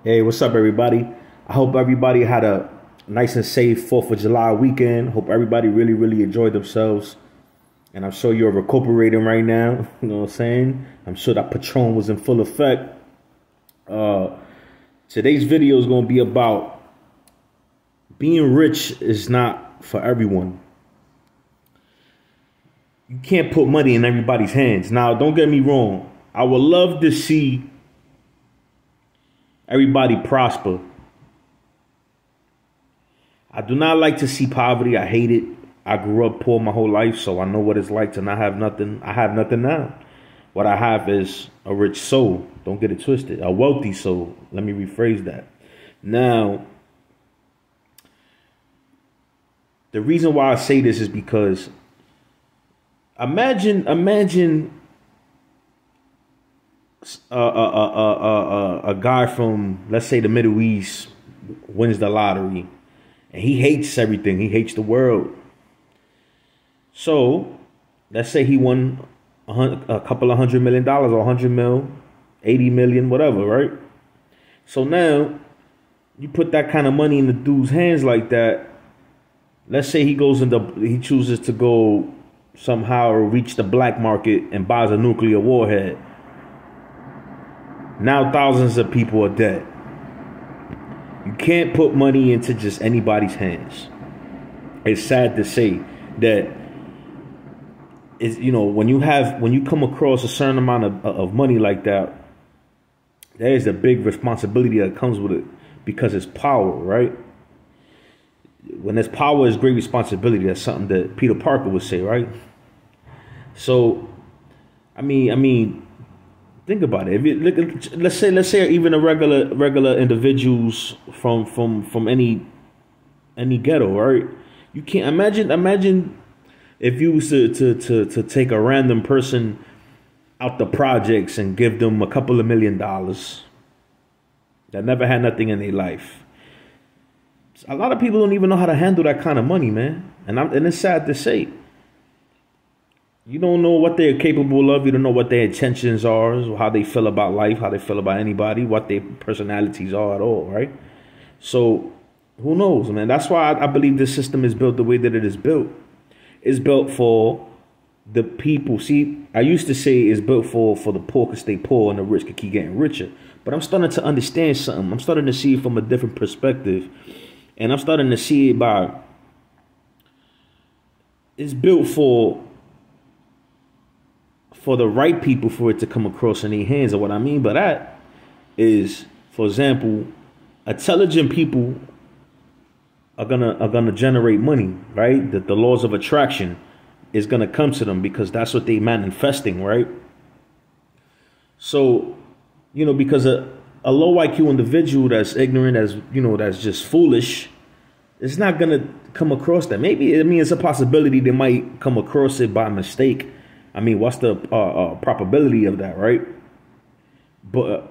Hey, what's up, everybody? I hope everybody had a nice and safe 4th of July weekend. Hope everybody really enjoyed themselves. And I'm sure you're recuperating right now. You know what I'm saying? I'm sure that Patron was in full effect. Today's video is going to be about being rich is not for everyone. You can't put money in everybody's hands. Now, don't get me wrong. I would love to see everybody prosper. I do not like to see poverty. I hate it. I grew up poor my whole life, so I know what it's like to not have nothing. I have nothing now. What I have is a rich soul. Don't get it twisted. A wealthy soul. Let me rephrase that. Now, the reason why I say this is because imagine a guy from, let's say, the Middle East wins the lottery and he hates everything. He hates the world. So let's say he won a couple of $100 million or 100 mil, 80 million, whatever, right? So now you put that kind of money in the dude's hands like that. Let's say he chooses to go somehow reach the black market and buys a nuclear warhead. Now thousands of people are dead. You can't put money into just anybody's hands. It's sad to say that is, when you come across a certain amount of money like that, there is a big responsibility that comes with it because it's power, right? When there's power, is great responsibility. That's something that Peter Parker would say, right? So, I mean, think about it. If you look, let's say even a regular individuals from any ghetto, right? You can't imagine if you was to take a random person out the projects and give them a couple of $1 million that never had nothing in their life. A lot of people don't even know how to handle that kind of money, man. And it's sad to say. You don't know what they're capable of. You don't know what their intentions are, how they feel about life, how they feel about anybody, what their personalities are at all, right? So who knows, man? That's why I believe this system is built the way that it is built. It's built for the people. See, I used to say it's built for the poor because they poor and the rich can keep getting richer. But I'm starting to understand something. I'm starting to see it from a different perspective. And I'm starting to see it by, it's built for the right people for it to come across in their hands. And what I mean by that is, for example, intelligent people are gonna generate money, right? That the laws of attraction is gonna come to them because that's what they manifesting, right? So, because a low IQ individual that's ignorant, that's just foolish, it's not gonna come across that. It's a possibility they might come across it by mistake. What's the probability of that, right? But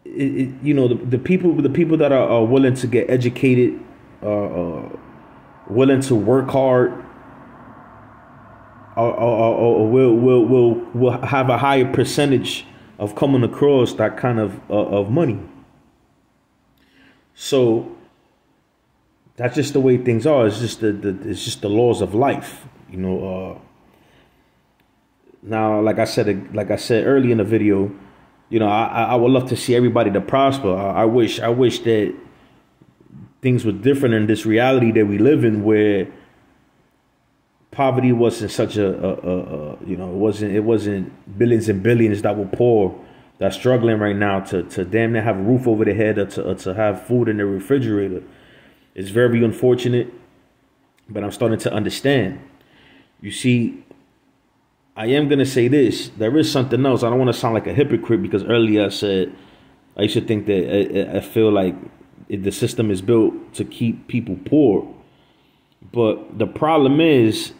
the people that are willing to get educated, willing to work hard, will have a higher percentage of coming across that kind of money. So that's just the way things are. It's just the laws of life. Now, like I said earlier in the video, I would love to see everybody to prosper. I wish that things were different in this reality that we live in, where poverty wasn't such it wasn't billions and billions that were poor, that's struggling right now to damn near have a roof over their head or to have food in their refrigerator. It's very unfortunate, but I'm starting to understand. You see, I am going to say this. There is something else. I don't want to sound like a hypocrite because earlier I said I used to think that I feel like the system is built to keep people poor. But the problem is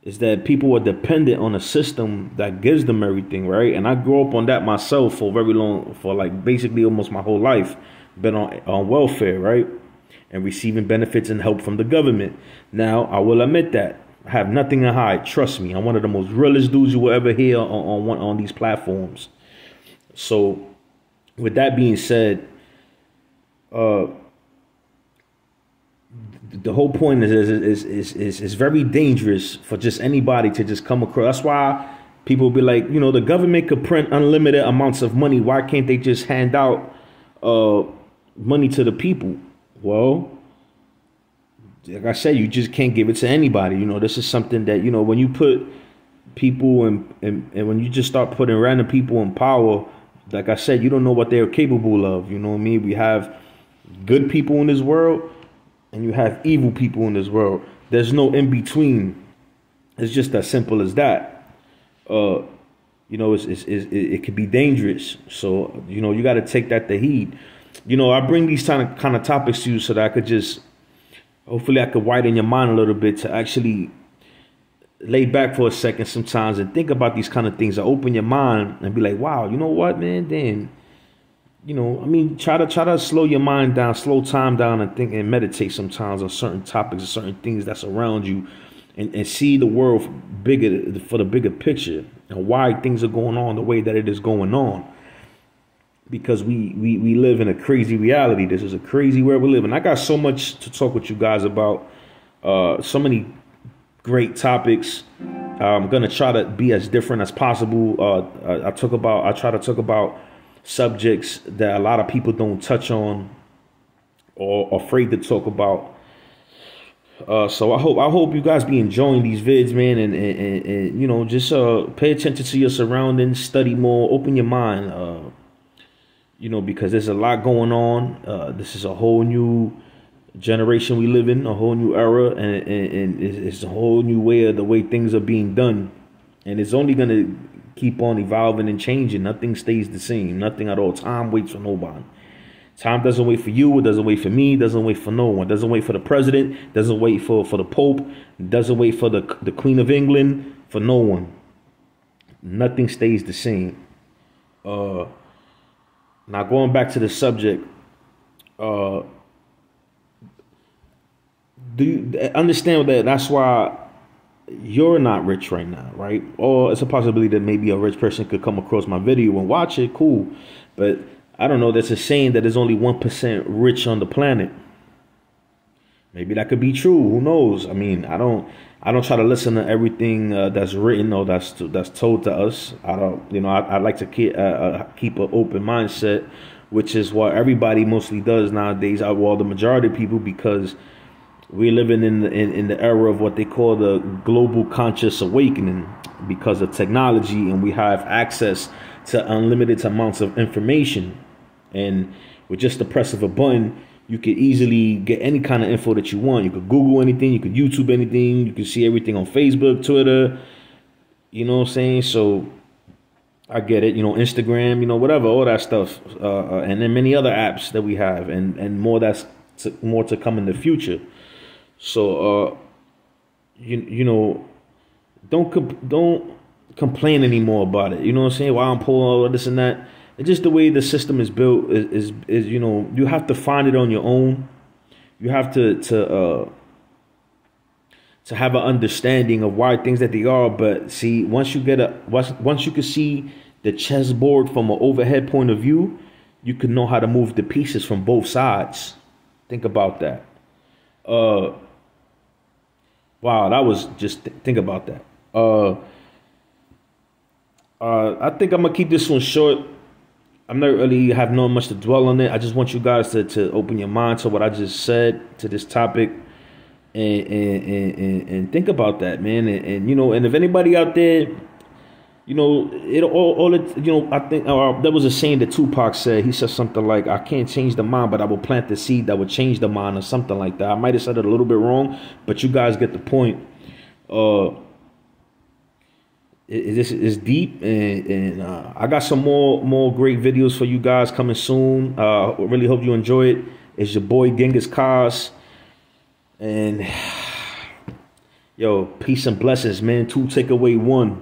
that people are dependent on a system that gives them everything, right? And I grew up on that myself for very long, for like basically almost my whole life, been on welfare, right? And receiving benefits and help from the government. Now, I will admit that I have nothing to hide. Trust me, I'm one of the most realest dudes you will ever hear on these platforms. So with that being said, uh, the whole point is very dangerous for just anybody to just come across. That's why people be like, the government could print unlimited amounts of money. Why can't they just hand out money to the people? Well, like I said, you just can't give it to anybody. This is something that, when you put people and when you just start putting random people in power, like I said, you don't know what they're capable of. You know what I mean? We have good people in this world and you have evil people in this world. There's no in between. It's just as simple as that. It could be dangerous. So, you got to take that to heed. I bring these kind of topics to you so that I could just, hopefully I could widen your mind a little bit to actually lay back for a second sometimes and think about these kind of things. Open your mind and be like, wow, you know what, man? Then, try to slow your mind down, slow time down and think and meditate sometimes on certain topics and certain things that's around you and see the world for the bigger picture and why things are going on the way that it is going on. Because we live in a crazy reality. This is a crazy world we live in. I got so much to talk with you guys about. So many great topics. I'm gonna try to be as different as possible. I try to talk about subjects that a lot of people don't touch on or are afraid to talk about. So I hope you guys be enjoying these vids, man, and just pay attention to your surroundings, study more, open your mind. Because there's a lot going on. This is a whole new generation we live in, a whole new era, and it's a whole new way of the way things are being done. And it's only going to keep on evolving and changing. Nothing stays the same. Nothing at all. Time waits for nobody. Time doesn't wait for you. It doesn't wait for me. It doesn't wait for no one. It doesn't wait for the president. It doesn't wait for the Pope. It doesn't wait for the Queen of England. For no one. Nothing stays the same. Now going back to the subject, do you understand that that's why you're not rich right now, right? Or it's a possibility that maybe a rich person could come across my video and watch it, cool. But I don't know, there's a saying that there's only 1% rich on the planet. Maybe that could be true, who knows? I mean, I don't try to listen to everything that's written or that's told to us. I like to keep an open mindset, which is what everybody mostly does nowadays. Well, the majority of people, because we're living in the era of what they call the global conscious awakening because of technology, and we have access to unlimited amounts of information. And with just the press of a button, you could easily get any kind of info that you want. You could Google anything, you could YouTube anything, you could see everything on Facebook, Twitter, you know what I'm saying? So I get it, Instagram, whatever, all that stuff. And then many other apps that we have and more more to come in the future. So, don't complain anymore about it. You know what I'm saying? Why I'm poor, all this and that. It's just the way the system is built is you have to find it on your own. You have to have an understanding of why things that they are. But see, once you can see the chessboard from an overhead point of view, you can know how to move the pieces from both sides. Think about that. Wow, that was just think about that. I think I'm gonna keep this one short. I'm not really have no much to dwell on it. I just want you guys to open your mind to what I just said to this topic, and think about that, man. And if anybody out there, I think there was a saying that Tupac said. He said something like, "I can't change the mind, but I will plant the seed that will change the mind," or something like that. I might have said it a little bit wrong, but you guys get the point. This is deep, and I got some more great videos for you guys coming soon. I really hope you enjoy it. It's your boy Genghis Kaz, and yo, peace and blessings, man. 2 take away 1.